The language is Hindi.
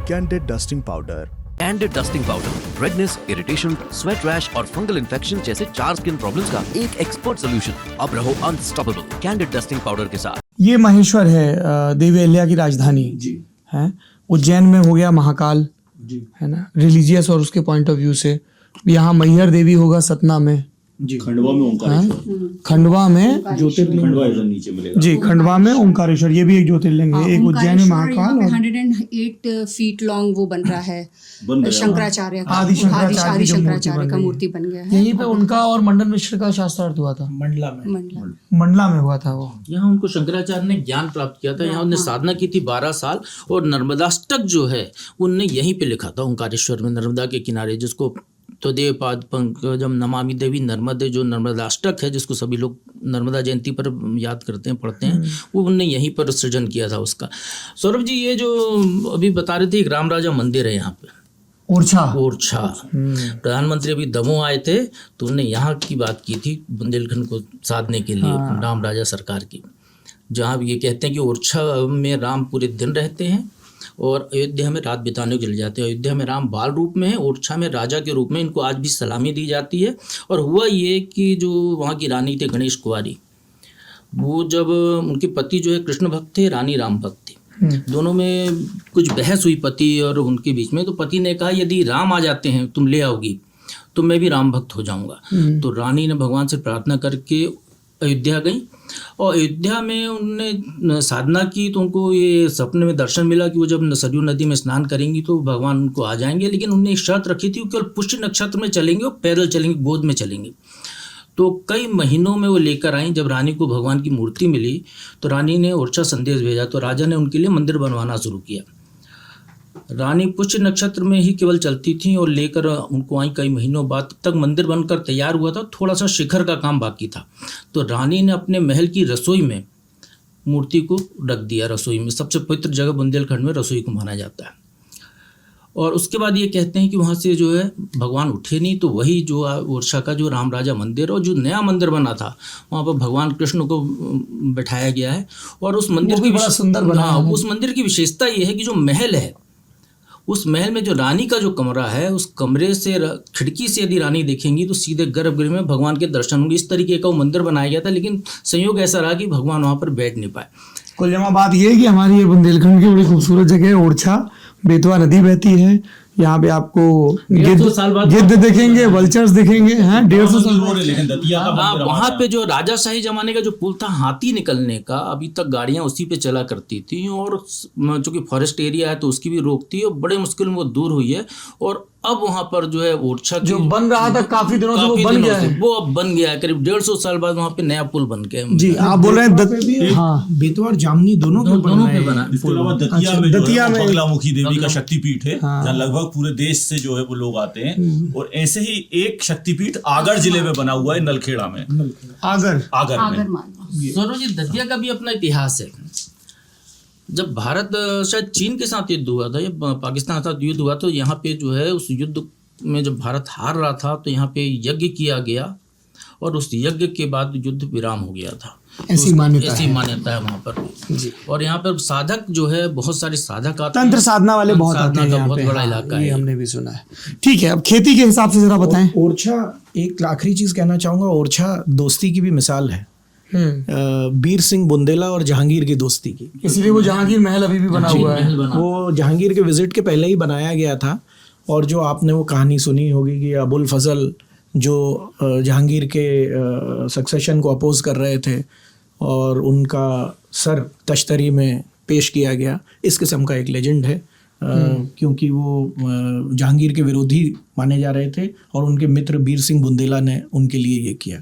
Candid dusting powder. Candid dusting powder redness, irritation, sweat rash और फंगल इन्फेक्शन जैसे 4 स्किन प्रॉब्लम्स का एक एक्सपर्ट सॉल्यूशन। अब रहो अनस्टॉपेबल कैंडिड डस्टिंग पाउडर के साथ। ये महेश्वर है, देवी अहिल्या की राजधानी जी है। उज्जैन में हो गया महाकाल जी है ना, रिलीजियस और उसके पॉइंट ऑफ व्यू से। यहाँ मैहर देवी होगा सतना में, जी खंडवा में ओंकारेश्वर, खंडवा में ज्योतिर्लिंग, खंडवा इधर नीचे मिलेगा जी, खंडवा में ओंकारेश्वर, ये भी एक ज्योतिर्लिंग है। एक उज्जैन में महाकाल और 108 फीट लॉन्ग वो बन रहा है, बन गया। शंकराचार्य का, आदि शंकराचार्य आदि की जो शंकराचार्य का मूर्ति मूर्ति बन गया है। यहीं पे उनका और मंडन मिश्र का शास्त्रार्थ हुआ था, मंडला में। मंडला में हुआ था वो। यहाँ उनको शंकराचार्य ने ज्ञान प्राप्त किया था। यहाँ उन्होंने साधना की थी 12 साल, और नर्मदाष्टक जो है उनने यहीं पे लिखा था, ओंकारेश्वर में, नर्मदा के किनारे, जिसको तो देवपाद पंकजम नमामि देवी नर्मदे, जो नर्मदाष्टक है, जिसको सभी लोग नर्मदा जयंती पर याद करते हैं, पढ़ते हैं, वो उनने यहीं पर सृजन किया था उसका। सौरभ जी, ये जो अभी बता रहे थे, एक राम राजा मंदिर है यहाँ पे, ओरछा। प्रधानमंत्री अभी दमोह आए थे तो उन्होंने यहाँ की बात की थी, बुंदेलखंड को साधने के लिए राम राजा सरकार की, जहाँ ये कहते हैं कि ओरछा में राम पूरे दिन रहते हैं और अयोध्या में रात बिताने को चले जाते हैं। अयोध्या में राम बाल रूप में है, ओरछा में राजा के रूप में इनको आज भी सलामी दी जाती है। और हुआ ये कि जो वहाँ की रानी थे गणेश कुंवारी, वो जब उनके पति जो है कृष्ण भक्त थे, रानी राम भक्त थी, दोनों में कुछ बहस हुई पति और उनके बीच में। तो पति ने कहा, यदि राम आ जाते हैं, तुम ले आओगी, तो मैं भी राम भक्त हो जाऊँगा। तो रानी ने भगवान से प्रार्थना करके अयोध्या गई, और अयोध्या में उन्होंने साधना की, तो उनको ये सपने में दर्शन मिला कि वो जब सरयू नदी में स्नान करेंगी तो भगवान उनको आ जाएंगे। लेकिन उन्होंने एक शर्त रखी थी, केवल पुष्य नक्षत्र में चलेंगे और पैदल चलेंगे, गोद में चलेंगे। तो कई महीनों में वो लेकर आई। जब रानी को भगवान की मूर्ति मिली तो रानी ने ओरछा संदेश भेजा, तो राजा ने उनके लिए मंदिर बनवाना शुरू किया। रानी पुष्य नक्षत्र में ही केवल चलती थी और लेकर उनको आई कई महीनों बाद। तब तक मंदिर बनकर तैयार हुआ था, थोड़ा सा शिखर का काम बाकी था। तो रानी ने अपने महल की रसोई में मूर्ति को रख दिया। रसोई में, सबसे पवित्र जगह बुंदेलखंड में रसोई को माना जाता है। और उसके बाद ये कहते हैं कि वहाँ से जो है भगवान उठे नहीं, तो वही जो ओरछा का जो राम राजा मंदिर और जो नया मंदिर बना था, वहाँ पर भगवान कृष्ण को बैठाया गया है। और उस मंदिर की बड़ा सुंदर बना है। उस मंदिर की विशेषता ये है कि जो महल है, उस महल में जो रानी का जो कमरा है, उस कमरे से खिड़की से यदि रानी देखेंगी तो सीधे गर्भगृह में भगवान के दर्शन होंगे। इस तरीके का वो मंदिर बनाया गया था, लेकिन संयोग ऐसा रहा कि भगवान वहाँ पर बैठ नहीं पाए। कुल जमा बात ये है कि हमारी ये बुंदेलखंड की बड़ी खूबसूरत जगह है ओरछा। बेतवा नदी बहती है यहाँ पे, आपको गिद्ध दिखेंगे, वल्चर्स दिखेंगे, हैं 150 साल। लेकिन दतिया का मंदिर वहाँ पे जो राजाशाही जमाने का जो पुल था हाथी निकलने का, अभी तक गाड़ियाँ उसी पे चला करती थी, और चूँकि फॉरेस्ट एरिया है तो उसकी भी रोक थी, और बड़े मुश्किल में वो दूर हुई है। और अब वहाँ पर जो है ओरछा जो बन रहा था काफी दिनों से, वो बन गया है। वो अब बन गया है, करीब 150 साल बाद वहाँ पे नया पुल बन गया है। जी, आप बोल रहे हैं हाँ, बेतवा और जामनी दोनों पे दोनों पे बना। इसके अलावा दतिया में दतिया में बगलामुखी देवी का शक्तिपीठ है, जहाँ लगभग पूरे देश से जो है वो लोग आते हैं। और ऐसे ही एक शक्तिपीठ आगर जिले में बना हुआ है, नलखेड़ा में, आगर में। सौरभ जी, दतिया का भी अपना इतिहास है। जब भारत शायद चीन के साथ युद्ध हुआ था या पाकिस्तान के साथ युद्ध हुआ, तो यहाँ पे जो है उस युद्ध में जब भारत हार रहा था तो यहाँ पे यज्ञ किया गया, और उस यज्ञ के बाद युद्ध विराम हो गया था। ऐसी मान्यता है वहाँ पर जी। और यहाँ पर साधक जो है, बहुत सारे साधक आते हैं, तंत्र साधना वाले बहुत आते हैं, बहुत बड़ा इलाका है, हमने भी सुना है। ठीक है, अब खेती के हिसाब से जरा बताएं। ओरछा, एक आखिरी चीज कहना चाहूंगा, ओरछा दोस्ती की भी मिसाल है, बीर सिंह बुंदेला और जहांगीर की दोस्ती की। इसलिए वो जहांगीर महल अभी भी बना हुआ है। वो जहांगीर के विजिट के पहले ही बनाया गया था। और जो आपने वो कहानी सुनी होगी कि अबुल फजल जो जहांगीर के सक्सेशन को अपोज कर रहे थे और उनका सर तश्तरी में पेश किया गया, इस किस्म का एक लेजेंड है। क्योंकि वो जहांगीर के विरोधी माने जा रहे थे और उनके मित्र बीर सिंह बुंदेला ने उनके लिए ये किया।